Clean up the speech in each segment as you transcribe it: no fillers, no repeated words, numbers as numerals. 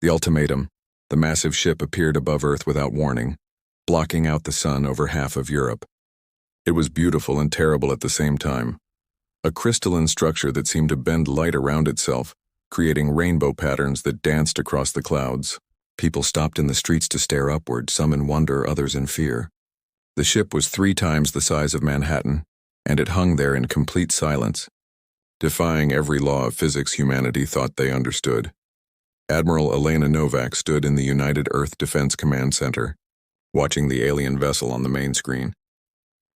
The ultimatum. The massive ship appeared above Earth without warning, blocking out the sun over half of Europe. It was beautiful and terrible at the same time. A crystalline structure that seemed to bend light around itself, creating rainbow patterns that danced across the clouds. People stopped in the streets to stare upward, some in wonder, others in fear. The ship was 3 times the size of Manhattan, and it hung there in complete silence, defying every law of physics humanity thought they understood. Admiral Elena Novak stood in the United Earth Defense Command Center, watching the alien vessel on the main screen.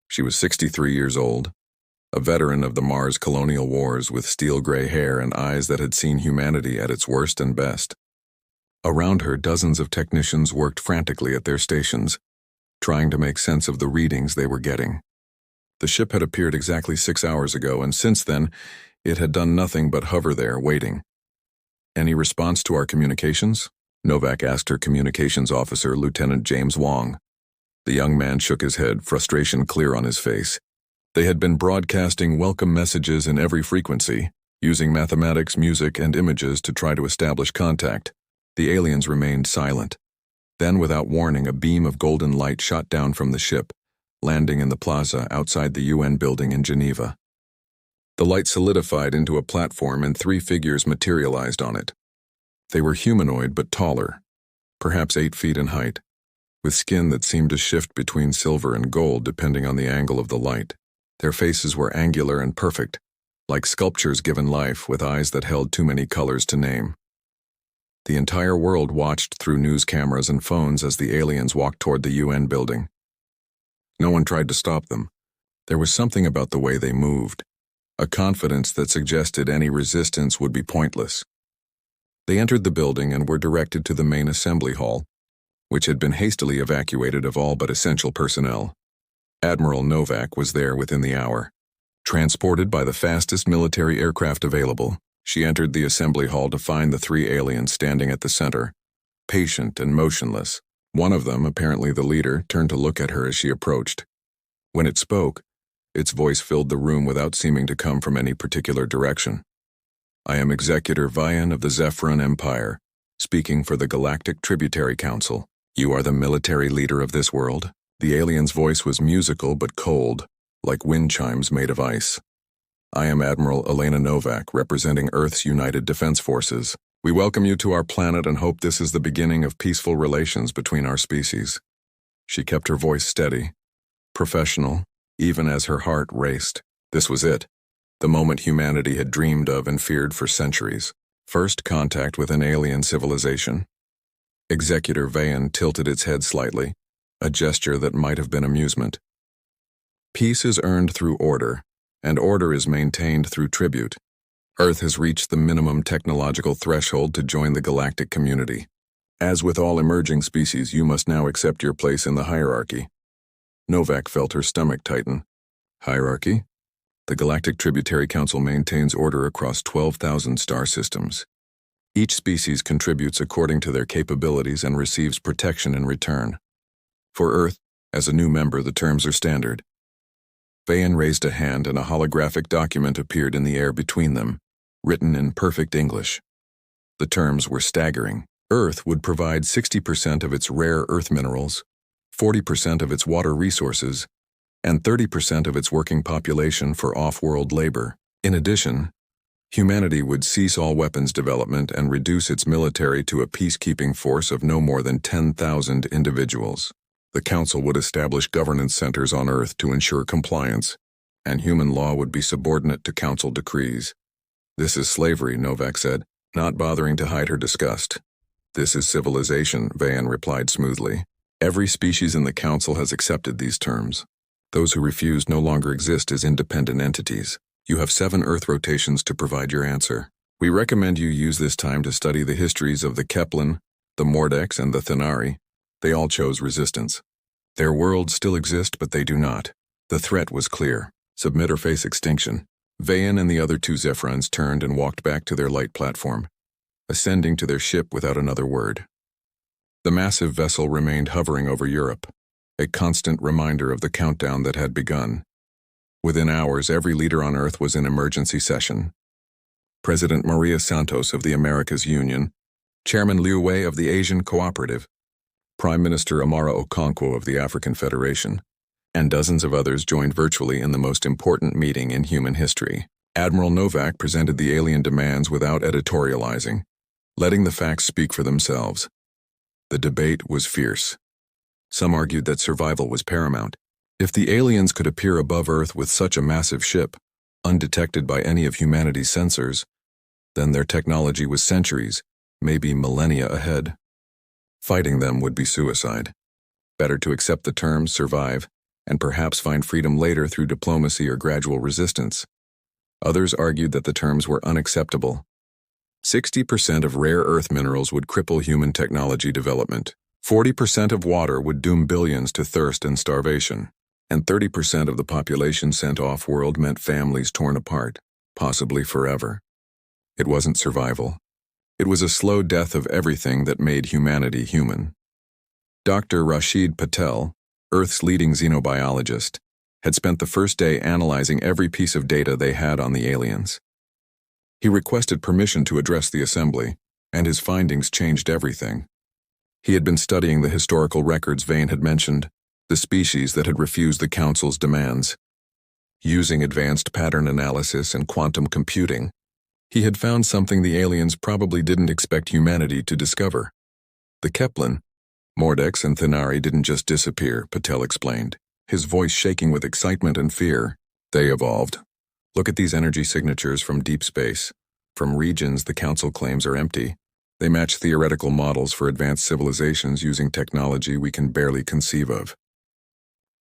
She was 63 years old, a veteran of the Mars colonial wars with steel-gray hair and eyes that had seen humanity at its worst and best. Around her, dozens of technicians worked frantically at their stations, trying to make sense of the readings they were getting. The ship had appeared exactly 6 hours ago, and since then, it had done nothing but hover there, waiting. "Any response to our communications?" Novak asked her communications officer, Lieutenant James Wong. The young man shook his head, frustration clear on his face. They had been broadcasting welcome messages in every frequency, using mathematics, music, and images to try to establish contact. The aliens remained silent. Then, without warning, a beam of golden light shot down from the ship, landing in the plaza outside the UN building in Geneva. The light solidified into a platform and 3 figures materialized on it. They were humanoid but taller, perhaps 8 feet in height, with skin that seemed to shift between silver and gold depending on the angle of the light. Their faces were angular and perfect, like sculptures given life with eyes that held too many colors to name. The entire world watched through news cameras and phones as the aliens walked toward the UN building. No one tried to stop them. There was something about the way they moved, a confidence that suggested any resistance would be pointless. They entered the building and were directed to the main assembly hall, which had been hastily evacuated of all but essential personnel. Admiral Novak was there within the hour. Transported by the fastest military aircraft available, she entered the assembly hall to find the 3 aliens standing at the center, patient and motionless. One of them, apparently the leader, turned to look at her as she approached. When it spoke, its voice filled the room without seeming to come from any particular direction. "I am Executor Vian of the Zephyron Empire, speaking for the Galactic Tributary Council. You are the military leader of this world?" The alien's voice was musical but cold, like wind chimes made of ice. "I am Admiral Elena Novak, representing Earth's United Defense Forces. We welcome you to our planet and hope this is the beginning of peaceful relations between our species." She kept her voice steady, professional, even as her heart raced. This was it, the moment humanity had dreamed of and feared for centuries. First contact with an alien civilization. Executor Vian tilted its head slightly, a gesture that might have been amusement. "Peace is earned through order, and order is maintained through tribute. Earth has reached the minimum technological threshold to join the galactic community. As with all emerging species, you must now accept your place in the hierarchy." Novak felt her stomach tighten. "Hierarchy?" "The Galactic Tributary Council maintains order across 12,000 star systems. Each species contributes according to their capabilities and receives protection in return. For Earth, as a new member, the terms are standard." Vian raised a hand and a holographic document appeared in the air between them, written in perfect English. The terms were staggering. Earth would provide 60% of its rare earth minerals, 40% of its water resources, and 30% of its working population for off-world labor. In addition, humanity would cease all weapons development and reduce its military to a peacekeeping force of no more than 10,000 individuals. The Council would establish governance centers on Earth to ensure compliance, and human law would be subordinate to Council decrees. "This is slavery," Novak said, not bothering to hide her disgust. "This is civilization," Vian replied smoothly. "Every species in the Council has accepted these terms. Those who refuse no longer exist as independent entities. You have 7 Earth rotations to provide your answer. We recommend you use this time to study the histories of the Keplan, the Mordex, and the Thenari. They all chose resistance. Their worlds still exist, but they do not. The threat was clear. Submit or face extinction." Vian and the other 2 Zephyrons turned and walked back to their light platform, ascending to their ship without another word. The massive vessel remained hovering over Europe, a constant reminder of the countdown that had begun. Within hours, every leader on Earth was in emergency session. President Maria Santos of the Americas Union, Chairman Liu Wei of the Asian Cooperative, Prime Minister Amara Okonkwo of the African Federation, and dozens of others joined virtually in the most important meeting in human history. Admiral Novak presented the alien demands without editorializing, letting the facts speak for themselves. The debate was fierce. Some argued that survival was paramount. If the aliens could appear above Earth with such a massive ship, undetected by any of humanity's sensors, then their technology was centuries, maybe millennia ahead. Fighting them would be suicide. Better to accept the terms, survive, and perhaps find freedom later through diplomacy or gradual resistance. Others argued that the terms were unacceptable. 60% of rare earth minerals would cripple human technology development. 40% of water would doom billions to thirst and starvation. And 30% of the population sent off-world meant families torn apart, possibly forever. It wasn't survival. It was a slow death of everything that made humanity human. Dr. Rashid Patel, Earth's leading xenobiologist, had spent the first day analyzing every piece of data they had on the aliens. He requested permission to address the assembly, and his findings changed everything. He had been studying the historical records Vane had mentioned, the species that had refused the Council's demands. Using advanced pattern analysis and quantum computing, he had found something the aliens probably didn't expect humanity to discover. The Kepler, Mordex and Thenari didn't just disappear, Patel explained, his voice shaking with excitement and fear. They evolved. Look at these energy signatures from deep space, from regions the Council claims are empty. They match theoretical models for advanced civilizations using technology we can barely conceive of.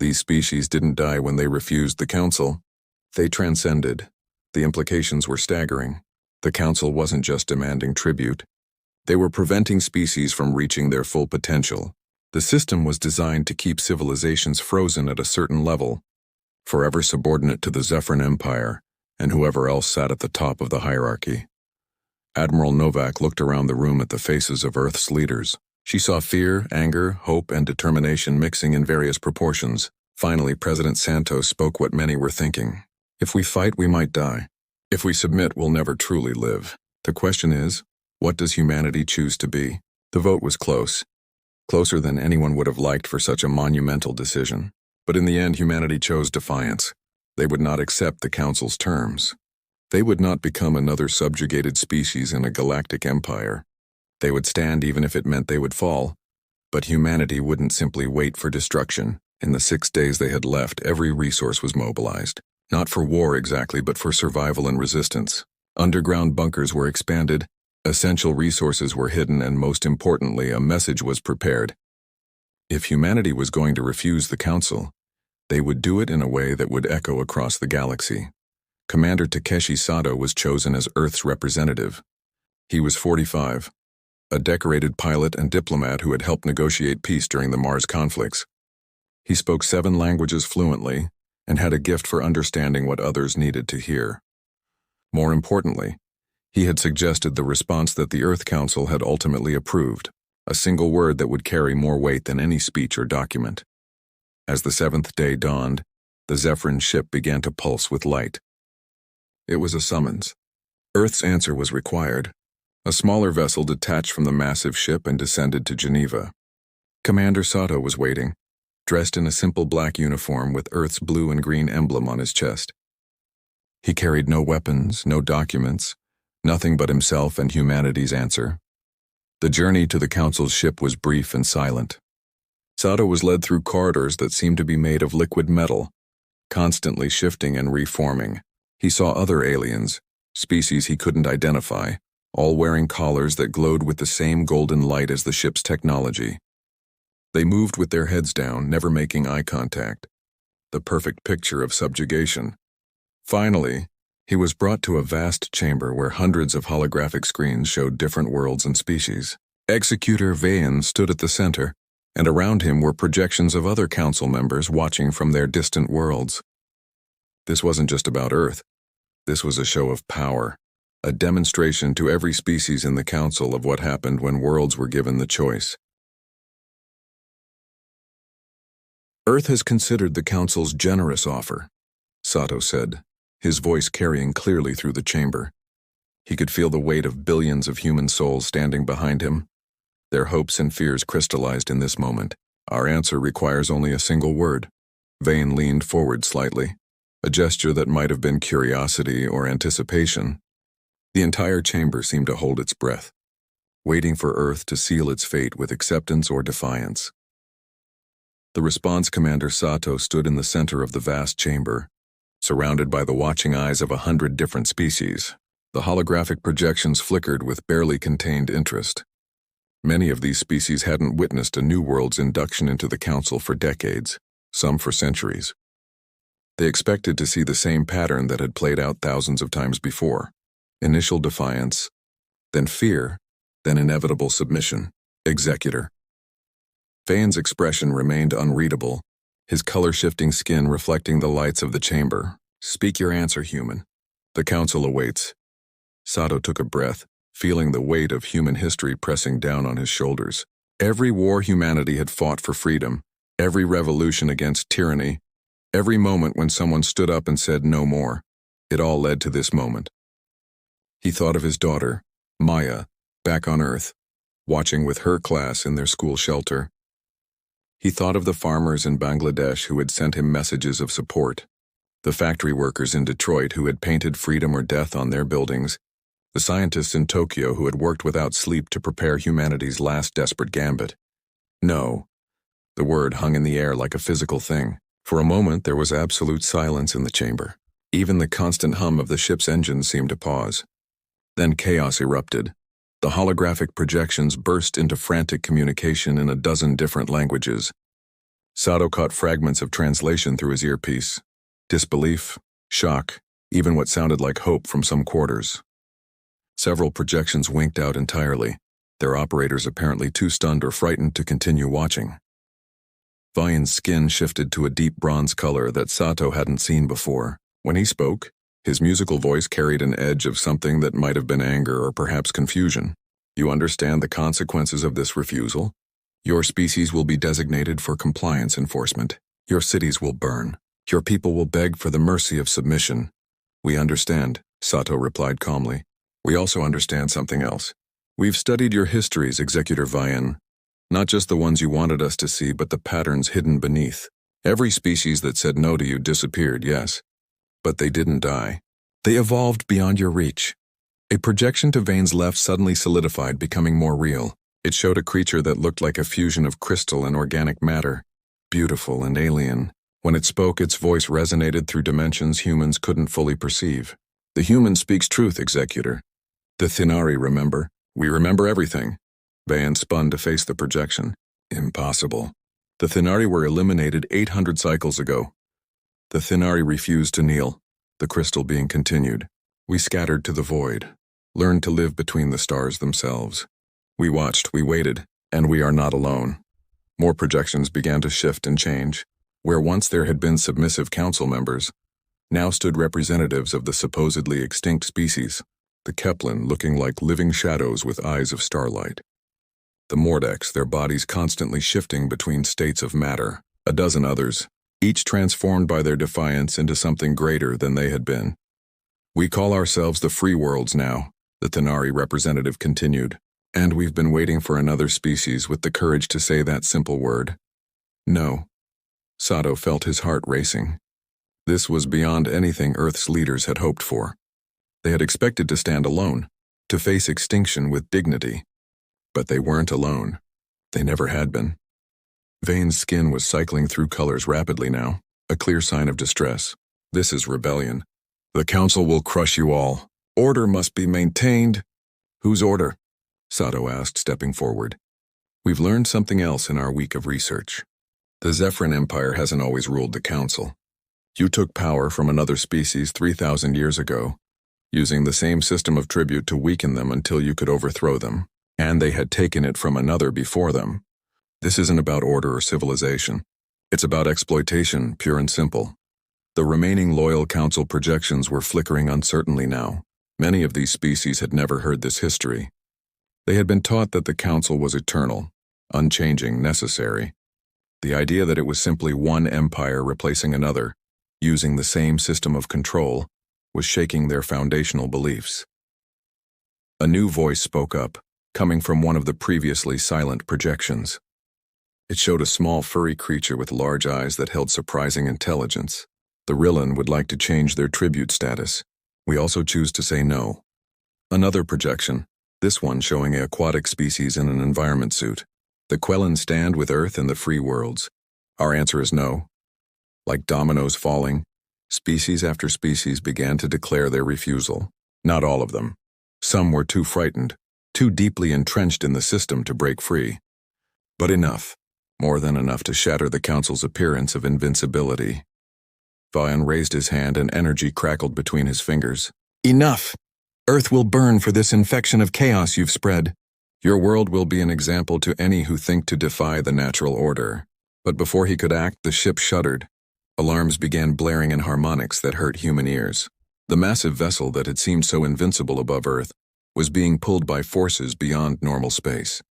These species didn't die when they refused the Council. They transcended. The implications were staggering. The Council wasn't just demanding tribute. They were preventing species from reaching their full potential. The system was designed to keep civilizations frozen at a certain level, forever subordinate to the Zephyrin Empire and whoever else sat at the top of the hierarchy. Admiral Novak looked around the room at the faces of Earth's leaders. She saw fear, anger, hope, and determination mixing in various proportions. Finally, President Santos spoke what many were thinking. If we fight, we might die. If we submit, we'll never truly live. The question is, what does humanity choose to be? The vote was close. Closer than anyone would have liked for such a monumental decision. But in the end, humanity chose defiance. They would not accept the Council's terms. They would not become another subjugated species in a galactic empire. They would stand even if it meant they would fall. But humanity wouldn't simply wait for destruction. In the 6 days they had left, every resource was mobilized. Not for war exactly, but for survival and resistance. Underground bunkers were expanded, essential resources were hidden, and most importantly, a message was prepared. If humanity was going to refuse the Council, they would do it in a way that would echo across the galaxy. Commander Takeshi Sato was chosen as Earth's representative. He was 45, a decorated pilot and diplomat who had helped negotiate peace during the Mars conflicts. He spoke 7 languages fluently and had a gift for understanding what others needed to hear. More importantly, he had suggested the response that the Earth Council had ultimately approved, a single word that would carry more weight than any speech or document. As the 7th day dawned, the Zephyrin ship began to pulse with light. It was a summons. Earth's answer was required. A smaller vessel detached from the massive ship and descended to Geneva. Commander Sato was waiting, dressed in a simple black uniform with Earth's blue and green emblem on his chest. He carried no weapons, no documents, nothing but himself and humanity's answer. The journey to the Council's ship was brief and silent. Sato was led through corridors that seemed to be made of liquid metal, constantly shifting and reforming. He saw other aliens, species he couldn't identify, all wearing collars that glowed with the same golden light as the ship's technology. They moved with their heads down, never making eye contact. The perfect picture of subjugation. Finally, he was brought to a vast chamber where hundreds of holographic screens showed different worlds and species. Executor Vane stood at the center, and around him were projections of other council members watching from their distant worlds. This wasn't just about Earth. This was a show of power, a demonstration to every species in the council of what happened when worlds were given the choice. Earth has considered the council's generous offer, Sato said, his voice carrying clearly through the chamber. He could feel the weight of billions of human souls standing behind him. Their hopes and fears crystallized in this moment. Our answer requires only a single word. Vane leaned forward slightly, a gesture that might have been curiosity or anticipation. The entire chamber seemed to hold its breath, waiting for Earth to seal its fate with acceptance or defiance. The response commander Sato stood in the center of the vast chamber, surrounded by the watching eyes of 100 different species. The holographic projections flickered with barely contained interest. Many of these species hadn't witnessed a new world's induction into the Council for decades, some for centuries. They expected to see the same pattern that had played out thousands of times before. Initial defiance, then fear, then inevitable submission. Executor. Vane's expression remained unreadable, his color-shifting skin reflecting the lights of the chamber. Speak your answer, human. The Council awaits. Sato took a breath, feeling the weight of human history pressing down on his shoulders. Every war humanity had fought for freedom, every revolution against tyranny, every moment when someone stood up and said no more. It all led to this moment. He thought of his daughter, Maya, back on Earth, watching with her class in their school shelter. He thought of the farmers in Bangladesh who had sent him messages of support, the factory workers in Detroit who had painted freedom or death on their buildings, the scientists in Tokyo who had worked without sleep to prepare humanity's last desperate gambit. No. The word hung in the air like a physical thing. For a moment, there was absolute silence in the chamber. Even the constant hum of the ship's engines seemed to pause. Then chaos erupted. The holographic projections burst into frantic communication in a dozen different languages. Sato caught fragments of translation through his earpiece. Disbelief, shock, even what sounded like hope from some quarters. Several projections winked out entirely, their operators apparently too stunned or frightened to continue watching. Vane's skin shifted to a deep bronze color that Sato hadn't seen before. When he spoke, his musical voice carried an edge of something that might have been anger or perhaps confusion. You understand the consequences of this refusal? Your species will be designated for compliance enforcement. Your cities will burn. Your people will beg for the mercy of submission. We understand, Sato replied calmly. We also understand something else. We've studied your histories, Executor Vane. Not just the ones you wanted us to see, but the patterns hidden beneath. Every species that said no to you disappeared, yes. But they didn't die. They evolved beyond your reach. A projection to Vane's left suddenly solidified, becoming more real. It showed a creature that looked like a fusion of crystal and organic matter, beautiful and alien. When it spoke, its voice resonated through dimensions humans couldn't fully perceive. The human speaks truth, Executor. The Thinari remember. We remember everything. Vane spun to face the projection. Impossible. The Thinari were eliminated 800 cycles ago. The Thinari refused to kneel, the crystal being continued. We scattered to the void, learned to live between the stars themselves. We watched, we waited, and we are not alone. More projections began to shift and change. Where once there had been submissive council members, now stood representatives of the supposedly extinct species, the Keplan looking like living shadows with eyes of starlight. The Mordex, their bodies constantly shifting between states of matter, a dozen others, each transformed by their defiance into something greater than they had been. We call ourselves the Free Worlds now, the Thinari representative continued, and we've been waiting for another species with the courage to say that simple word. No. Sato felt his heart racing. This was beyond anything Earth's leaders had hoped for. They had expected to stand alone, to face extinction with dignity. But they weren't alone. They never had been. Vane's skin was cycling through colors rapidly now, a clear sign of distress. This is rebellion. The Council will crush you all. Order must be maintained. Whose order? Sato asked, stepping forward. We've learned something else in our week of research. The Zephyrin Empire hasn't always ruled the Council. You took power from another species 3,000 years ago, using the same system of tribute to weaken them until you could overthrow them, and they had taken it from another before them. This isn't about order or civilization. It's about exploitation, pure and simple. The remaining loyal Council projections were flickering uncertainly now. Many of these species had never heard this history. They had been taught that the Council was eternal, unchanging, necessary. The idea that it was simply one empire replacing another, using the same system of control, was shaking their foundational beliefs. A new voice spoke up, coming from one of the previously silent projections. It showed a small furry creature with large eyes that held surprising intelligence. The Rillan would like to change their tribute status. We also choose to say no. Another projection, this one showing an aquatic species in an environment suit. The Quellan stand with Earth and the free worlds. Our answer is no. Like dominoes falling, species after species began to declare their refusal. Not all of them. Some were too frightened, too deeply entrenched in the system to break free. But enough, more than enough to shatter the Council's appearance of invincibility. Vian raised his hand and energy crackled between his fingers. Enough! Earth will burn for this infection of chaos you've spread. Your world will be an example to any who think to defy the natural order. But before he could act, the ship shuddered. Alarms began blaring in harmonics that hurt human ears. The massive vessel that had seemed so invincible above Earth was being pulled by forces beyond normal space.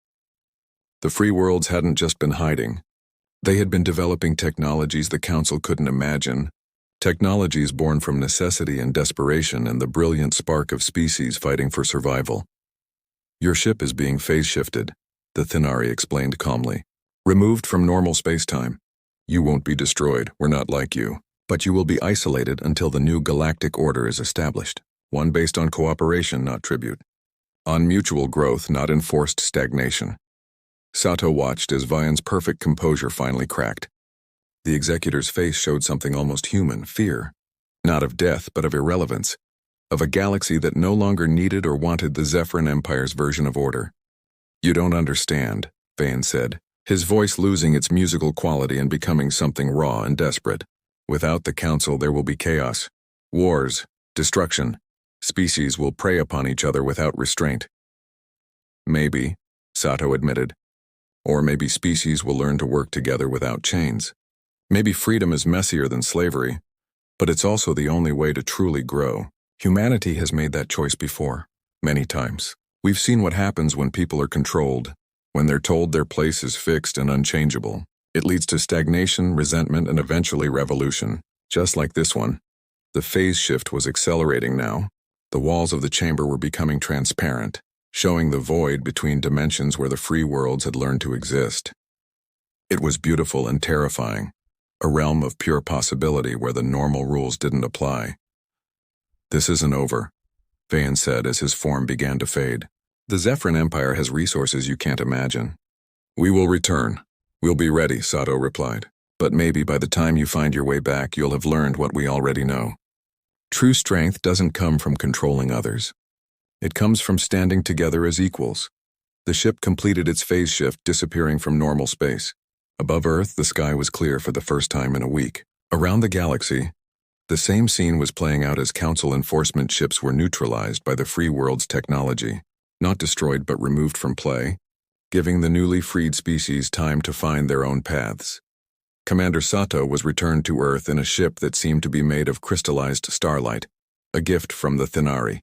The free worlds hadn't just been hiding. They had been developing technologies the Council couldn't imagine, technologies born from necessity and desperation and the brilliant spark of species fighting for survival. Your ship is being phase-shifted, the Thinari explained calmly. Removed from normal space-time. You won't be destroyed, we're not like you. But you will be isolated until the new galactic order is established. One based on cooperation, not tribute. On mutual growth, not enforced stagnation. Sato watched as Vian's perfect composure finally cracked. The executor's face showed something almost human, fear. Not of death, but of irrelevance. Of a galaxy that no longer needed or wanted the Zephyrin Empire's version of order. You don't understand, Vian said, his voice losing its musical quality and becoming something raw and desperate. Without the Council, there will be chaos, wars, destruction. Species will prey upon each other without restraint. Maybe, Sato admitted. Or maybe species will learn to work together without chains. Maybe freedom is messier than slavery, but it's also the only way to truly grow. Humanity has made that choice before, many times. We've seen what happens when people are controlled, when they're told their place is fixed and unchangeable. It leads to stagnation, resentment, and eventually revolution. Just like this one. The phase shift was accelerating now. The walls of the chamber were becoming transparent, showing the void between dimensions where the free worlds had learned to exist. It was beautiful and terrifying, a realm of pure possibility where the normal rules didn't apply. This isn't over, Vian said as his form began to fade. The Zephyrin Empire has resources you can't imagine. We will return. We'll be ready, Sato replied. But maybe by the time you find your way back, you'll have learned what we already know. True strength doesn't come from controlling others. It comes from standing together as equals. The ship completed its phase shift, disappearing from normal space. Above Earth, the sky was clear for the first time in a week. Around the galaxy, the same scene was playing out as Council enforcement ships were neutralized by the free world's technology, not destroyed but removed from play, giving the newly freed species time to find their own paths. Commander Sato was returned to Earth in a ship that seemed to be made of crystallized starlight, a gift from the Thinari.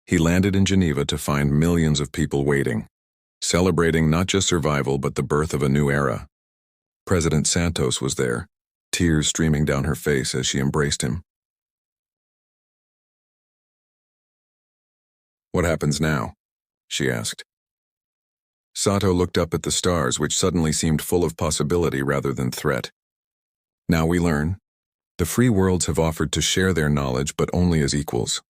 He landed in Geneva to find millions of people waiting, celebrating not just survival but the birth of a new era. President Santos was there, tears streaming down her face as she embraced him. What happens now? She asked. Sato looked up at the stars, which suddenly seemed full of possibility rather than threat. Now we learn. The free worlds have offered to share their knowledge, but only as equals.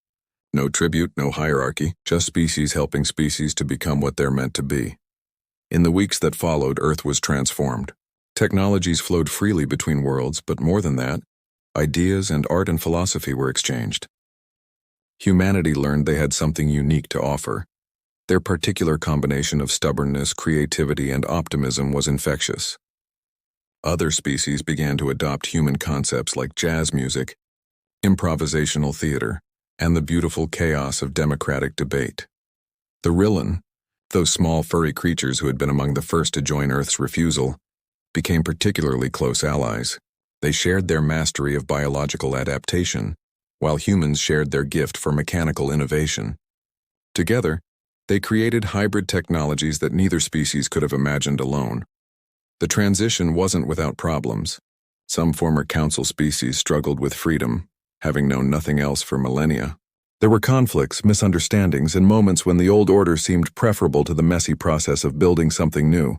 No tribute, no hierarchy, just species helping species to become what they're meant to be. In the weeks that followed, Earth was transformed. Technologies flowed freely between worlds, but more than that, ideas and art and philosophy were exchanged. Humanity learned they had something unique to offer. Their particular combination of stubbornness, creativity, and optimism was infectious. Other species began to adopt human concepts like jazz music, improvisational theater, and the beautiful chaos of democratic debate. The Rillan, those small furry creatures who had been among the first to join Earth's refusal, became particularly close allies. They shared their mastery of biological adaptation, while humans shared their gift for mechanical innovation. Together, they created hybrid technologies that neither species could have imagined alone. The transition wasn't without problems. Some former Council species struggled with freedom, having known nothing else for millennia. There were conflicts, misunderstandings, and moments when the old order seemed preferable to the messy process of building something new.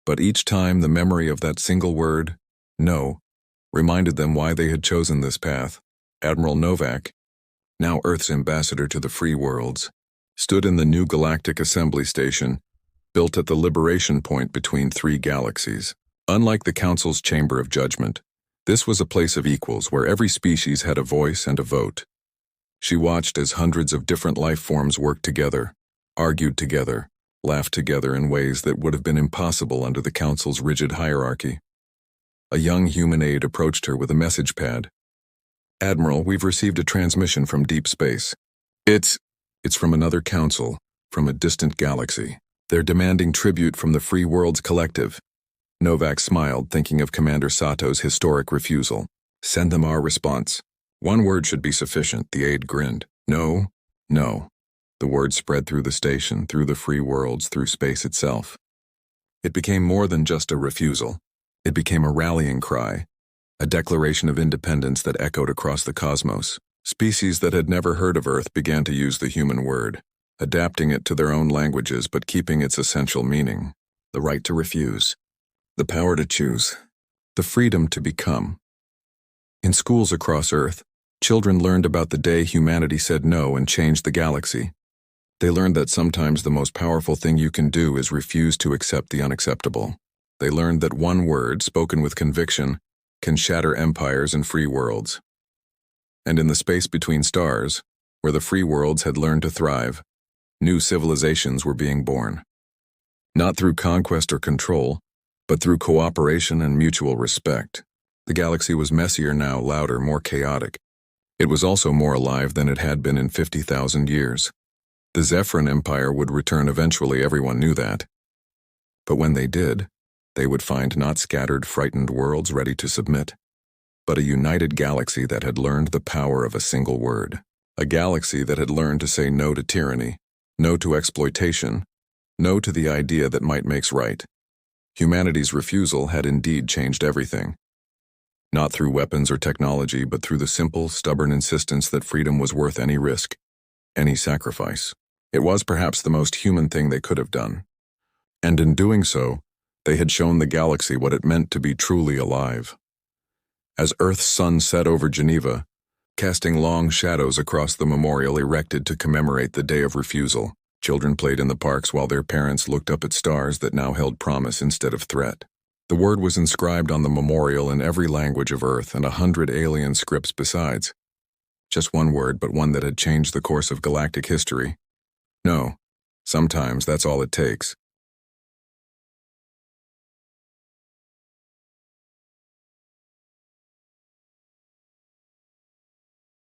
But each time the memory of that single word, no, reminded them why they had chosen this path. Admiral Novak, now Earth's ambassador to the free worlds, stood in the new Galactic Assembly Station, built at the liberation point between three galaxies. Unlike the Council's Chamber of Judgment, this was a place of equals where every species had a voice and a vote. She watched as hundreds of different life forms worked together, argued together, laughed together in ways that would have been impossible under the Council's rigid hierarchy. A young human aide approached her with a message pad. "Admiral, we've received a transmission from deep space. It's from another council, from a distant galaxy. They're demanding tribute from the Free Worlds Collective." Novak smiled, thinking of Commander Sato's historic refusal. "Send them our response." "One word should be sufficient," the aide grinned. "No, no." The word spread through the station, through the free worlds, through space itself. It became more than just a refusal. It became a rallying cry, a declaration of independence that echoed across the cosmos. Species that had never heard of Earth began to use the human word, adapting it to their own languages but keeping its essential meaning. The right to refuse. The power to choose. The freedom to become. In schools across Earth, children learned about the day humanity said no and changed the galaxy. They learned that sometimes the most powerful thing you can do is refuse to accept the unacceptable. They learned that one word, spoken with conviction, can shatter empires and free worlds. And in the space between stars, where the free worlds had learned to thrive, new civilizations were being born. Not through conquest or control, but through cooperation and mutual respect. The galaxy was messier now, louder, more chaotic. It was also more alive than it had been in 50,000 years. The Zephyrin Empire would return eventually, everyone knew that. But when they did, they would find not scattered, frightened worlds ready to submit, but a united galaxy that had learned the power of a single word. A galaxy that had learned to say no to tyranny, no to exploitation, no to the idea that might makes right. Humanity's refusal had indeed changed everything. Not through weapons or technology, but through the simple, stubborn insistence that freedom was worth any risk, any sacrifice. It was perhaps the most human thing they could have done. And in doing so, they had shown the galaxy what it meant to be truly alive. As Earth's sun set over Geneva, casting long shadows across the memorial erected to commemorate the day of refusal, children played in the parks while their parents looked up at stars that now held promise instead of threat. The word was inscribed on the memorial in every language of Earth and 100 alien scripts besides. Just one word, but one that had changed the course of galactic history. No, sometimes that's all it takes.